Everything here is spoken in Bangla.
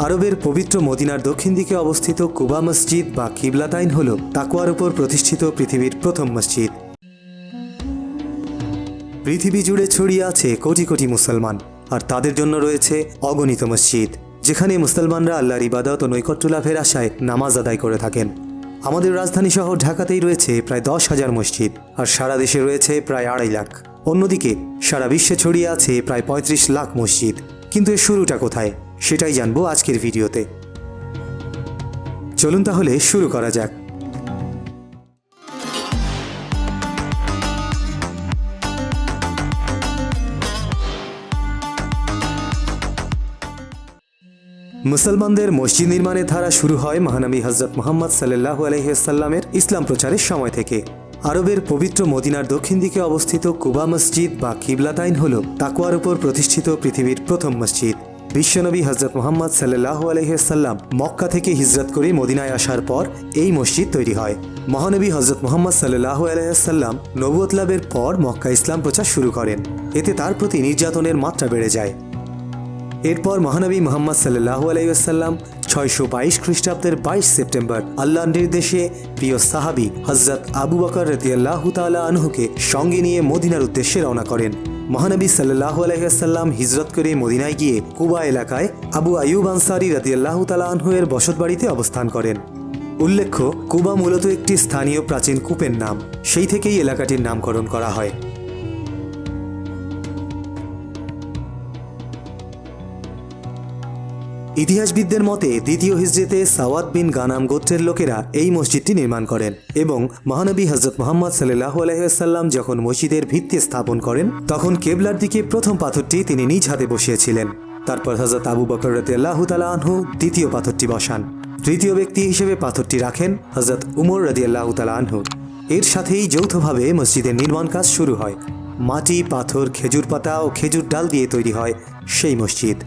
আরবের পবিত্র মদিনার দক্ষিণ দিকে অবস্থিত কুবা মসজিদ বা কিবলাতাইন হল তাকওয়ার উপর প্রতিষ্ঠিত পৃথিবীর প্রথম মসজিদ। পৃথিবী জুড়ে ছড়িয়ে আছে কোটি কোটি মুসলমান, আর তাদের জন্য রয়েছে অগণিত মসজিদ, যেখানে মুসলমানরা আল্লাহর ইবাদত ও নৈকট্য লাভের আশায় নামাজ আদায় করে থাকেন। আমাদের রাজধানী শহর ঢাকাতেই রয়েছে প্রায় 10,000 মসজিদ, আর সারা দেশে রয়েছে প্রায় 2.5 লাখ। অন্যদিকে সারা বিশ্বে ছড়িয়ে আছে প্রায় 35 লাখ মসজিদ। কিন্তু এর শুরুটা কোথায়, সেটাই জানবো আজকের ভিডিওতে। চলুন তাহলে শুরু করা যাক। মুসলমানদের মসজিদ নির্মাণের ধারা শুরু হয় মহানবী হযরত মুহাম্মদ সাল্লাল্লাহু আলাইহি ওয়াসাল্লামের ইসলাম প্রচারের সময় থেকে। আরবের পবিত্র মদিনার দক্ষিণ দিকে অবস্থিত কুবা মসজিদ বা কিবলাতাইন হল তাকওয়ার উপর প্রতিষ্ঠিত পৃথিবীর প্রথম মসজিদ। বিশ্বনবী হযরত মুহাম্মদ সাল্লাল্লাহু আলাইহি ওয়াসাল্লাম মক্কা থেকে হিজরত করে মদিনায় আসার পর এই মসজিদ তৈরি হয়। মহানবী হযরত মুহাম্মদ সাল্লাল্লাহু আলাইহি ওয়াসাল্লাম নবুয়ত লাভের পর মক্কা ইসলাম প্রচার শুরু করেন। এতে তার প্রতি নির্যাতনের মাত্রা বেড়ে যায়। এরপর মহানবী মুহাম্মদ সাল্লাল্লাহু আলাইহি ওয়াসাল্লাম 622 খ্রিস্টাব্দের 22 সেপ্টেম্বর আল্লাহর নির্দেশে প্রিয় সাহাবী হযরত আবু বকর রাদিয়াল্লাহু তাআলা আনহুকে সঙ্গে নিয়ে মদিনার উদ্দেশ্যে রওনা করেন। মহানবী সাল্লাল্লাহু আলাইহি ওয়াসাল্লাম হিজরত করে মদিনায় গিয়ে কুবা এলাকায় আবু আইয়ুব আনসারী রাদিয়াল্লাহু তাআলা আনহু এর বসতবাড়িতে অবস্থান করেন। উল্লেখ্য, কুবা মূলত একটি স্থানীয় প্রাচীন কূপের নাম, সেই থেকেই এলাকাটির নামকরণ করা হয়। ইতিহাসবিদদের মতে দ্বিতীয় হিজরতে সাওয়াদ বিন গানাম গোত্রের লোকেরা এই মসজিদটি নির্মাণ করেন এবং মহানবী হযরত মুহাম্মদ সাল্লাল্লাহু আলাইহি ওয়াসাল্লাম যখন মসজিদের ভিত্তি স্থাপন করেন তখন কেবলার দিকে প্রথম পাথরটি তিনি নিজ হাতে বসিয়েছিলেন। তারপর হযরত আবু বকর রাদিয়াল্লাহু তাআলা আনহু দ্বিতীয় পাথরটি বসান। তৃতীয় ব্যক্তি হিসেবে পাথরটি রাখেন হযরত উমর রাদিয়াল্লাহু তাআলা আনহু। এর সাথেই যৌথভাবে মসজিদের নির্মাণ কাজ শুরু হয়। মাটি, পাথর, খেজুর পাতা ও খেজুর ডাল দিয়ে তৈরি হয় সেই মসজিদ।